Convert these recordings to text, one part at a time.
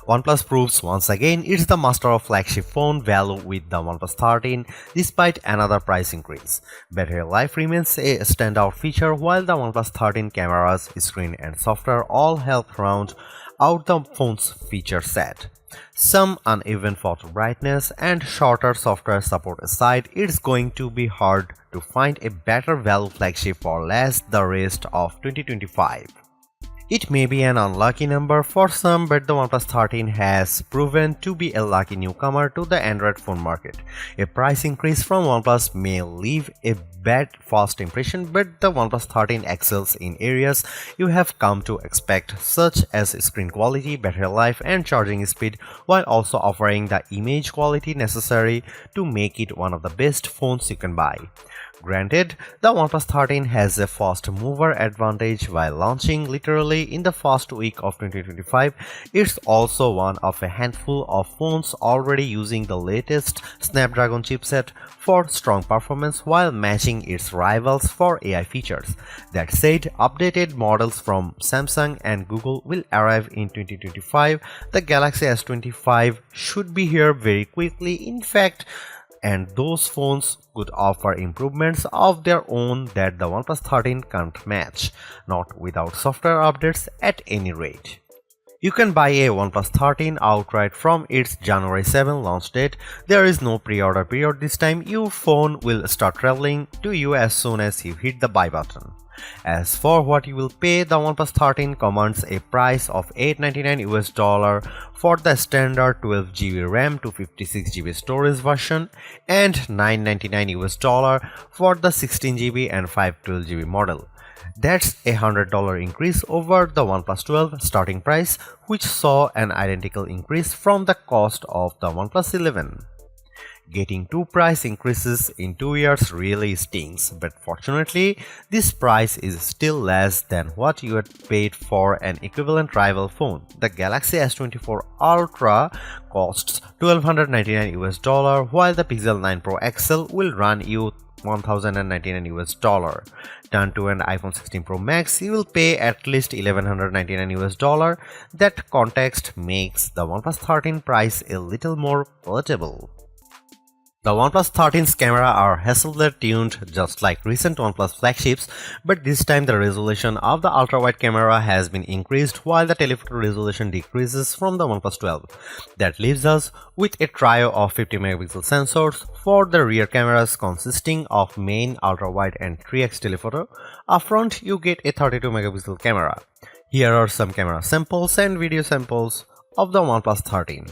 OnePlus proves once again it's the master of flagship phone value with the OnePlus 13 despite another price increase. Battery life remains a standout feature while the OnePlus 13 cameras, screen and software all help round out the phone's feature set. Some uneven photo brightness and shorter software support aside, it's going to be hard to find a better value flagship for less the rest of 2025. It may be an unlucky number for some, but the OnePlus 13 has proven to be a lucky newcomer to the Android phone market. A price increase from OnePlus may leave a bad first impression, but the OnePlus 13 excels in areas you have come to expect, such as screen quality, battery life, and charging speed, while also offering the image quality necessary to make it one of the best phones you can buy. Granted, the OnePlus 13 has a fast mover advantage while launching literally in the first week of 2025. It's also one of a handful of phones already using the latest Snapdragon chipset for strong performance while matching its rivals for AI features. That said, updated models from Samsung and Google will arrive in 2025. The Galaxy S25 should be here very quickly. In fact, and those phones could offer improvements of their own that the OnePlus 13 can't match, not without software updates at any rate. You can buy a OnePlus 13 outright from its January 7 launch date. There is no pre-order period this time. Your phone will start traveling to you as soon as you hit the buy button. As for what you will pay, the OnePlus 13 commands a price of $899 for the standard 12GB RAM to 56GB storage version and $999 for the 16GB and 512GB model. That's a $100 increase over the OnePlus 12 starting price, which saw an identical increase from the cost of the OnePlus 11. Getting two price increases in 2 years really stings, but fortunately, this price is still less than what you had paid for an equivalent rival phone. The Galaxy S24 Ultra costs $1,299, while the Pixel 9 Pro XL will run you $1,099. Turn to an iPhone 16 Pro Max, you will pay at least $1,199. That context makes the OnePlus 13 price a little more palatable. The OnePlus 13's camera are Hasselblad tuned just like recent OnePlus flagships, but this time the resolution of the ultra-wide camera has been increased while the telephoto resolution decreases from the OnePlus 12. That leaves us with a trio of 50 megapixel sensors for the rear cameras consisting of main, ultra-wide and 3x telephoto. Up front you get a 32 megapixel camera. Here are some camera samples and video samples of the OnePlus 13.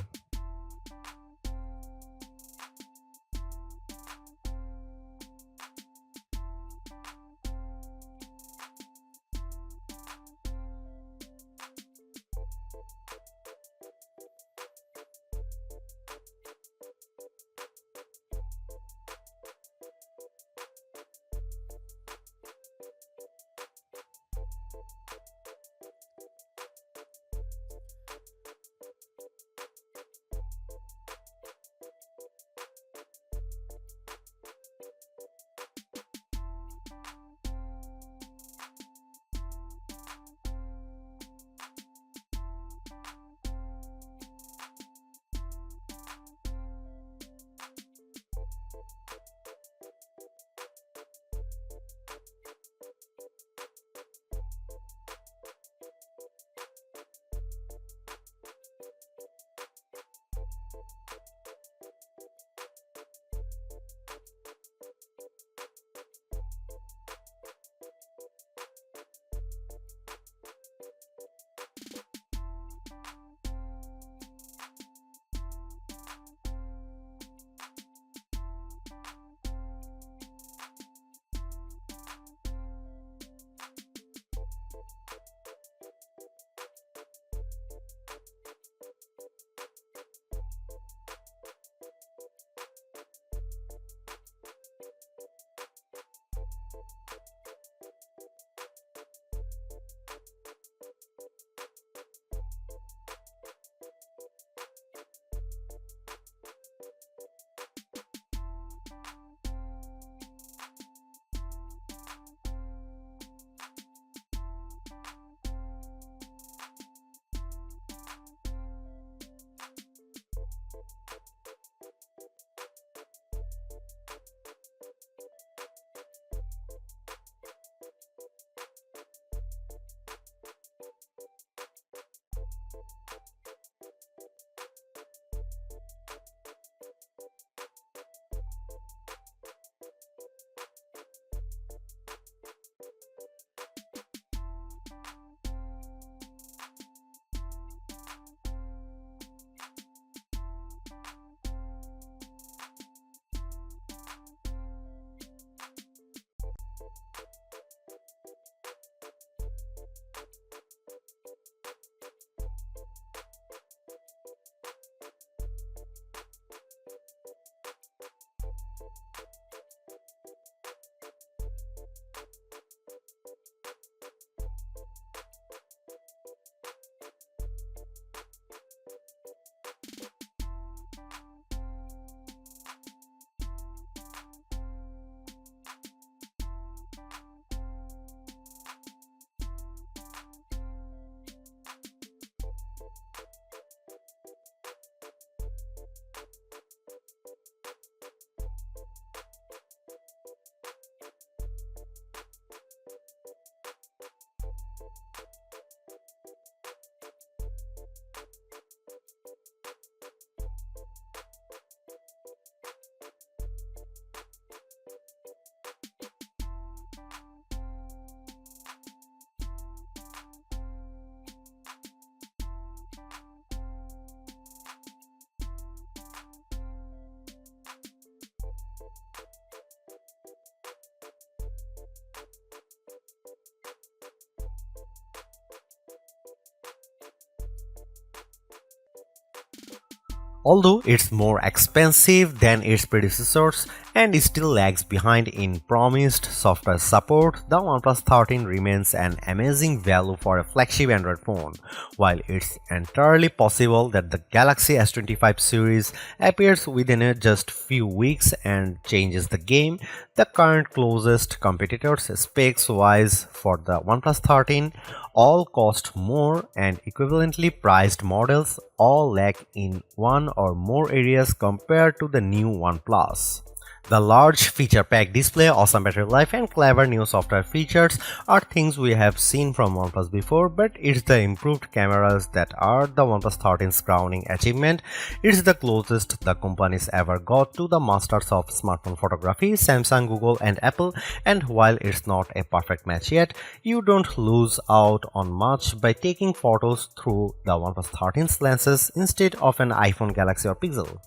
Although it's more expensive than its predecessors and still lags behind in promised software support, the OnePlus 13 remains an amazing value for a flagship Android phone. While it's entirely possible that the Galaxy S25 series appears within just few weeks and changes the game, the current closest competitors specs-wise for the OnePlus 13 all cost more, and equivalently priced models all lack in one or more areas compared to the new OnePlus. The large feature-packed display, awesome battery life, and clever new software features are things we have seen from OnePlus before, but it's the improved cameras that are the OnePlus 13's crowning achievement. It's the closest the companies ever got to the masters of smartphone photography, Samsung, Google, and Apple, and while it's not a perfect match yet, you don't lose out on much by taking photos through the OnePlus 13's lenses instead of an iPhone, Galaxy, or Pixel.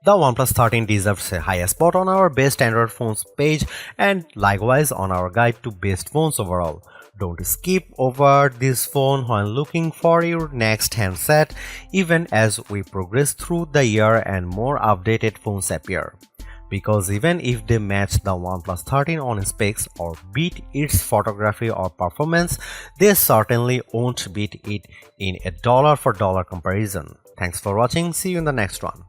The OnePlus 13 deserves a high spot on our best Android phones page and likewise on our guide to best phones overall. Don't skip over this phone when looking for your next handset, even as we progress through the year and more updated phones appear. Because even if they match the OnePlus 13 on specs or beat its photography or performance, they certainly won't beat it in a dollar for dollar comparison. Thanks for watching, see you in the next one.